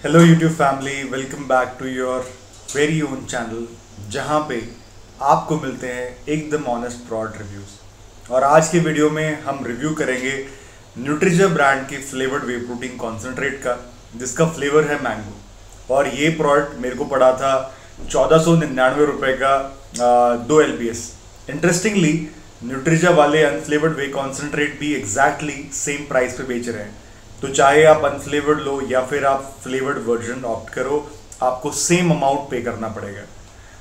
Hello YouTube family, welcome back to your very own channel जहाँ पे आपको मिलते हैं एकदम ऑनेस्ट प्रोडक्ट रिव्यूज़। और आज के वीडियो में हम रिव्यू करेंगे न्यूट्रिजा ब्रांड के फ्लेवर्ड वे प्रोटीन कॉन्सेंट्रेट का, जिसका फ्लेवर है मैंगो। और ये प्रोडक्ट मेरे को पड़ा था 1499 रुपये का 2 LPS। इंटरेस्टिंगली न्यूट्रिजा वाले अनफ्लेवर्ड वे कॉन्सेंट्रेट भी एग्जैक्टली सेम प्राइस पे बेच रहे हैं। तो चाहे आप अनफ्लेवर्ड लो या फिर आप फ्लेवर्ड वर्जन ऑप्ट करो, आपको सेम अमाउंट पे करना पड़ेगा।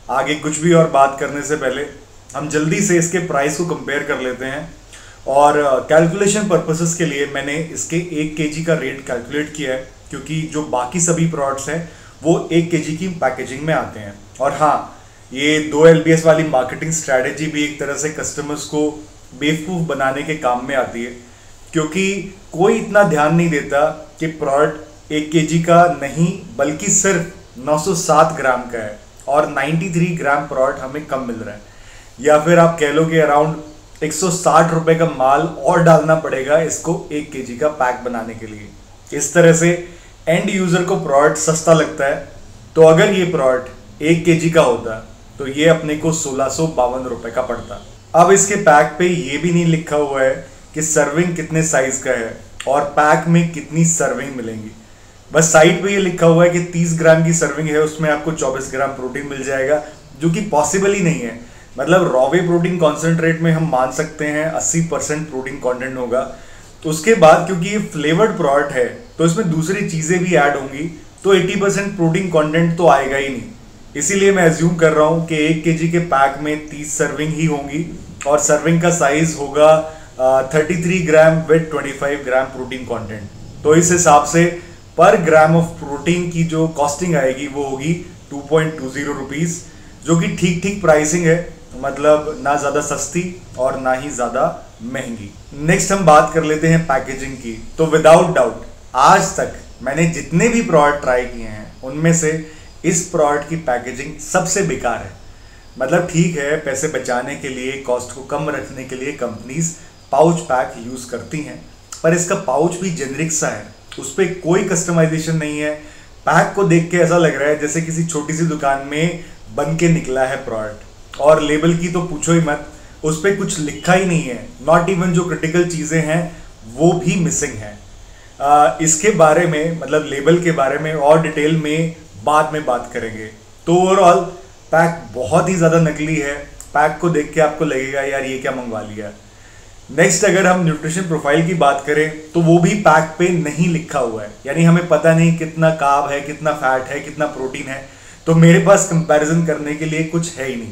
आगे कुछ भी और बात करने से पहले हम जल्दी से इसके प्राइस को कंपेयर कर लेते हैं। और कैलकुलेशन पर्पसेस के लिए मैंने इसके 1 kg का रेट कैलकुलेट किया है, क्योंकि जो बाकी सभी प्रोडक्ट्स हैं वो 1 kg की पैकेजिंग में आते हैं। और हाँ, ये 2 LPS वाली मार्केटिंग स्ट्रैटेजी भी एक तरह से कस्टमर्स को बेवकूफ़ बनाने के काम में आती है, क्योंकि कोई इतना ध्यान नहीं देता कि प्रोडक्ट 1 kg का नहीं बल्कि सिर्फ 907 ग्राम का है और 93 ग्राम प्रोडक्ट हमें कम मिल रहा है। या फिर आप कह लो कि अराउंड 160 रुपये का माल और डालना पड़ेगा इसको 1 kg का पैक बनाने के लिए। इस तरह से एंड यूज़र को प्रोडक्ट सस्ता लगता है। तो अगर ये प्रोडक्ट 1 kg का होता तो ये अपने को 1652 रुपये का पड़ता। अब इसके पैक पे ये भी नहीं लिखा हुआ है कि सर्विंग कितने साइज का है और पैक में कितनी सर्विंग मिलेंगी। बस साइड पे ये लिखा हुआ है कि 30 ग्राम की सर्विंग है, उसमें आपको 24 ग्राम प्रोटीन मिल जाएगा, जो कि पॉसिबल ही नहीं है। मतलब रॉवे प्रोटीन कॉन्सेंट्रेट में हम मान सकते हैं 80% प्रोटीन कंटेंट होगा। तो उसके बाद क्योंकि ये फ्लेवर्ड प्रोडक्ट है तो इसमें दूसरी चीज़ें भी ऐड होंगी, तो 80% प्रोटीन कॉन्टेंट तो आएगा ही नहीं। इसीलिए मैं एज्यूम कर रहा हूँ कि 1 kg के पैक में 30 सर्विंग ही होंगी और सर्विंग का साइज होगा 33 ग्राम विद 25 ग्राम प्रोटीन कंटेंट। तो इस हिसाब से पर ग्राम ऑफ प्रोटीन की जो कॉस्टिंग आएगी वो होगी 2.20 रुपीज़, जो कि ठीक ठीक प्राइसिंग है। मतलब ना ज़्यादा सस्ती और ना ही ज़्यादा महंगी। नेक्स्ट हम बात कर लेते हैं पैकेजिंग की। तो विदाउट डाउट आज तक मैंने जितने भी प्रोडक्ट ट्राई किए हैं उनमें से इस प्रोडक्ट की पैकेजिंग सबसे बेकार है। मतलब ठीक है, पैसे बचाने के लिए, कॉस्ट को कम रखने के लिए कंपनीज पाउच पैक यूज़ करती हैं, पर इसका पाउच भी जेनरिक सा है, उस पर कोई कस्टमाइजेशन नहीं है। पैक को देख के ऐसा लग रहा है जैसे किसी छोटी सी दुकान में बन के निकला है प्रोडक्ट। और लेबल की तो पूछो ही मत, उस पर कुछ लिखा ही नहीं है। नॉट इवन जो क्रिटिकल चीज़ें हैं वो भी मिसिंग है। इसके बारे में, मतलब लेबल के बारे में और डिटेल में बाद में बात करेंगे। तो ओवरऑल पैक बहुत ही ज़्यादा नकली है। पैक को देख के आपको लगेगा यार ये क्या मंगवा लिया। नेक्स्ट अगर हम न्यूट्रिशन प्रोफाइल की बात करें तो वो भी पैक पे नहीं लिखा हुआ है, यानी हमें पता नहीं कितना कार्ब है, कितना फैट है, कितना प्रोटीन है। तो मेरे पास कंपैरिजन करने के लिए कुछ है ही नहीं।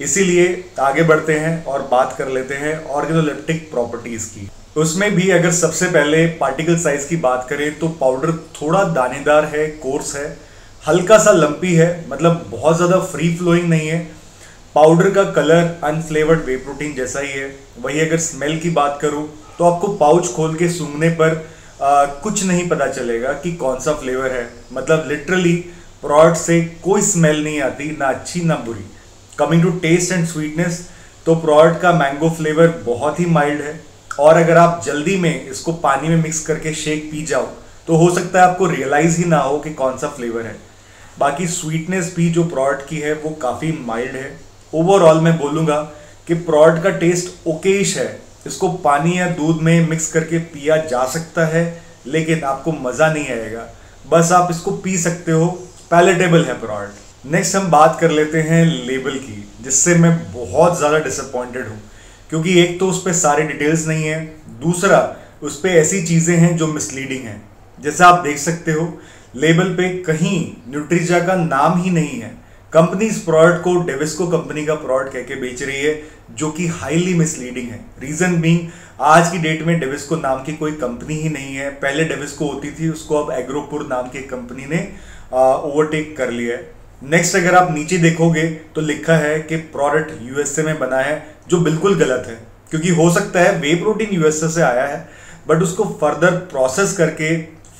इसीलिए आगे बढ़ते हैं और बात कर लेते हैं ऑर्गेनोलेप्टिक प्रॉपर्टीज़ की। उसमें भी अगर सबसे पहले पार्टिकल साइज की बात करें तो पाउडर थोड़ा दानेदार है, कोर्स है, हल्का सा लंपी है, मतलब बहुत ज़्यादा फ्री फ्लोइंग नहीं है। पाउडर का कलर अनफ्लेवर्ड वे प्रोटीन जैसा ही है। वही अगर स्मेल की बात करूं तो आपको पाउच खोल के सूंघने पर कुछ नहीं पता चलेगा कि कौन सा फ्लेवर है। मतलब लिटरली प्रोडक्ट से कोई स्मेल नहीं आती, ना अच्छी ना बुरी। Coming to taste and sweetness, तो प्रोडक्ट का मैंगो फ्लेवर बहुत ही माइल्ड है। और अगर आप जल्दी में इसको पानी में मिक्स करके शेक पी जाओ तो हो सकता है आपको रियलाइज़ ही ना हो कि कौन सा फ्लेवर है। बाकी स्वीटनेस भी जो प्रोडक्ट की है वो काफ़ी माइल्ड है। ओवरऑल मैं बोलूँगा कि प्रोडक्ट का टेस्ट ओकेश है। इसको पानी या दूध में मिक्स करके पिया जा सकता है, लेकिन आपको मज़ा नहीं आएगा। बस आप इसको पी सकते हो, पैलेटेबल है प्रोडक्ट। नेक्स्ट हम बात कर लेते हैं लेबल की, जिससे मैं बहुत ज़्यादा डिसअपॉइंटेड हूँ। क्योंकि एक तो उस पर सारे डिटेल्स नहीं है, दूसरा उस पर ऐसी चीज़ें हैं जो मिसलीडिंग हैं। जैसे आप देख सकते हो लेबल पे कहीं न्यूट्रिजा का नाम ही नहीं है। कंपनी इस प्रोडक्ट को डेविस्को कंपनी का प्रोडक्ट कह के बेच रही है, जो कि हाईली मिसलीडिंग है। रीजन बीइंग, आज की डेट में डेविस्को नाम की कोई कंपनी ही नहीं है। पहले डेविस्को होती थी, उसको अब एग्रोपुर नाम की कंपनी ने ओवरटेक कर लिया है। नेक्स्ट अगर आप नीचे देखोगे तो लिखा है कि प्रोडक्ट यूएसए में बना है, जो बिल्कुल गलत है। क्योंकि हो सकता है वे प्रोटीन यूएसए से आया है, बट उसको फर्दर प्रोसेस करके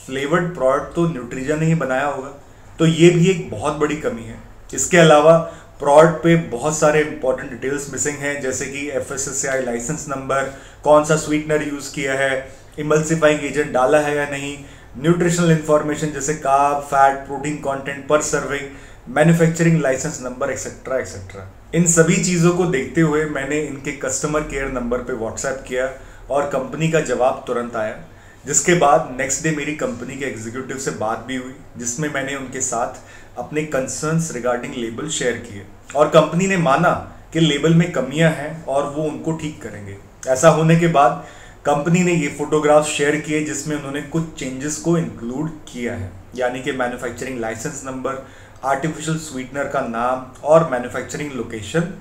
फ्लेवर्ड प्रोडक्ट तो न्यूट्रिजा ने ही बनाया होगा। तो ये भी एक बहुत बड़ी कमी है। इसके अलावा प्रोडक्ट पे बहुत सारे इंपॉर्टेंट डिटेल्स मिसिंग हैं, जैसे कि FSSAI लाइसेंस नंबर, कौन सा स्वीटनर यूज़ किया है, इमल्सिफाइंग एजेंट डाला है या नहीं, न्यूट्रिशनल इंफॉर्मेशन जैसे carb, fat, protein content per serving, manufacturing licence number etcetera etcetera. इन सभी चीज़ों को देखते हुए मैंने इनके कस्टमर केयर नंबर पे व्हाट्सएप किया और कंपनी का जवाब तुरंत आया, जिसके बाद नेक्स्ट डे मेरी कंपनी के एग्जीक्यूटिव से बात भी हुई, जिसमें मैंने उनके साथ अपने कंसर्न्स रिगार्डिंग लेबल शेयर किए और कंपनी ने माना कि लेबल में कमियां हैं और वो उनको ठीक करेंगे। ऐसा होने के बाद कंपनी ने ये फोटोग्राफ शेयर किए जिसमें उन्होंने कुछ चेंजेस को इंक्लूड किया है, यानी कि manufacturing licence number, artificial sweetener का नाम और मैन्युफैक्चरिंग लोकेशन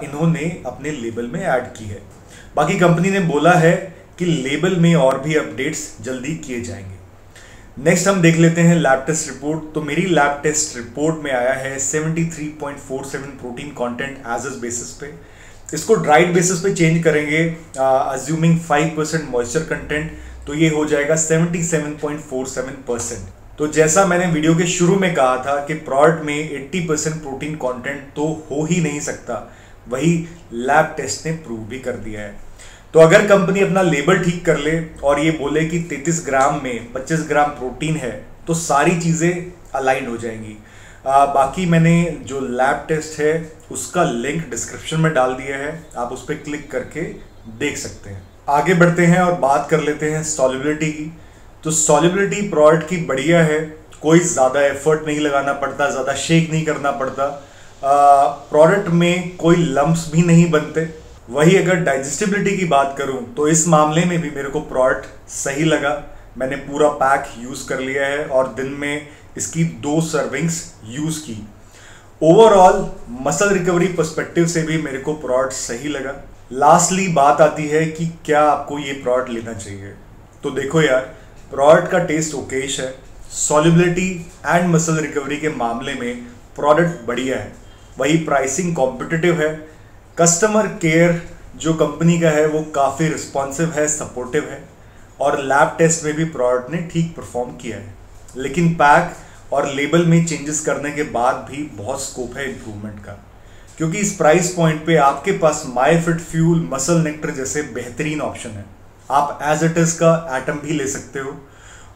इन्होंने अपने लेबल में ऐड की है। बाकी कंपनी ने बोला है कि लेबल में और भी अपडेट्स जल्दी किए जाएंगे। नेक्स्ट हम देख लेते हैं लैब टेस्ट रिपोर्ट। तो मेरी लैब टेस्ट रिपोर्ट में आया है 73.47 protein content as is basis पे। इसको ड्राइड बेसिस पे चेंज करेंगे अज्यूमिंग 5% मॉइस्चर कंटेंट, तो ये हो जाएगा 77.47%। तो जैसा मैंने वीडियो के शुरू में कहा था कि प्रोडक्ट में 80% प्रोटीन कंटेंट तो हो ही नहीं सकता, वही लैब टेस्ट ने प्रूव भी कर दिया है। तो अगर कंपनी अपना लेबल ठीक कर ले और ये बोले कि 33 ग्राम में 25 ग्राम प्रोटीन है, तो सारी चीज़ें अलाइन हो जाएंगी। बाकी मैंने जो लैब टेस्ट है उसका लिंक डिस्क्रिप्शन में डाल दिया है, आप उस पर क्लिक करके देख सकते हैं। आगे बढ़ते हैं और बात कर लेते हैं सॉल्युबिलिटी की। तो सॉल्युबिलिटी प्रोडक्ट की बढ़िया है, कोई ज़्यादा एफर्ट नहीं लगाना पड़ता, ज़्यादा शेक नहीं करना पड़ता, प्रोडक्ट में कोई लम्प्स भी नहीं बनते। वही अगर डाइजेस्टिबिलिटी की बात करूं तो इस मामले में भी मेरे को प्रोडक्ट सही लगा। मैंने पूरा पैक यूज़ कर लिया है और दिन में इसकी 2 सर्विंग्स यूज़ की। ओवरऑल मसल रिकवरी पर्सपेक्टिव से भी मेरे को प्रोडक्ट सही लगा। लास्टली बात आती है कि क्या आपको ये प्रोडक्ट लेना चाहिए। तो देखो यार, प्रोडक्ट का टेस्ट ओकेश है, सॉल्युबिलिटी एंड मसल रिकवरी के मामले में प्रोडक्ट बढ़िया है, वही प्राइसिंग कॉम्पिटिटिव है, कस्टमर केयर जो कंपनी का है वो काफ़ी रिस्पॉन्सिव है, सपोर्टिव है और लैब टेस्ट में भी प्रोडक्ट ने ठीक परफॉर्म किया है। लेकिन पैक और लेबल में चेंजेस करने के बाद भी बहुत स्कोप है इम्प्रूवमेंट का, क्योंकि इस प्राइस पॉइंट पे आपके पास मायफिट फ्यूल, मसल नेक्टर जैसे बेहतरीन ऑप्शन है। आप एज इट इज़ का एटम भी ले सकते हो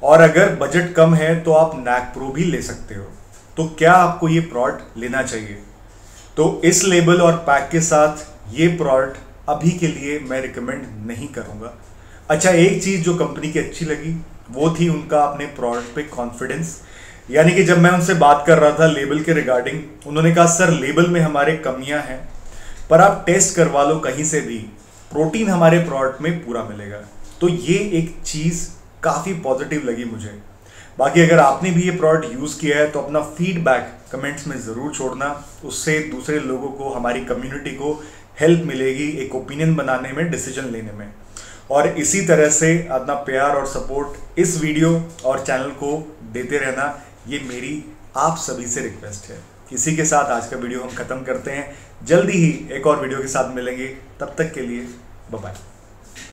और अगर बजट कम है तो आप नैक प्रो भी ले सकते हो। तो क्या आपको ये प्रोडक्ट लेना चाहिए? तो इस लेबल और पैक के साथ ये प्रोडक्ट अभी के लिए मैं रिकमेंड नहीं करूँगा। अच्छा, एक चीज़ जो कंपनी की अच्छी लगी वो थी उनका अपने प्रोडक्ट पे कॉन्फिडेंस। यानी कि जब मैं उनसे बात कर रहा था लेबल के रिगार्डिंग, उन्होंने कहा सर लेबल में हमारे कमियां हैं, पर आप टेस्ट करवा लो कहीं से भी, प्रोटीन हमारे प्रोडक्ट में पूरा मिलेगा। तो ये एक चीज़ काफ़ी पॉजिटिव लगी मुझे। बाकी अगर आपने भी ये प्रोडक्ट यूज़ किया है तो अपना फीडबैक कमेंट्स में ज़रूर छोड़ना, उससे दूसरे लोगों को, हमारी कम्युनिटी को हेल्प मिलेगी एक ओपिनियन बनाने में, डिसीजन लेने में। और इसी तरह से अपना प्यार और सपोर्ट इस वीडियो और चैनल को देते रहना, ये मेरी आप सभी से रिक्वेस्ट है। इसी के साथ आज का वीडियो हम ख़त्म करते हैं। जल्दी ही एक और वीडियो के साथ मिलेंगे, तब तक के लिए बाय बाय।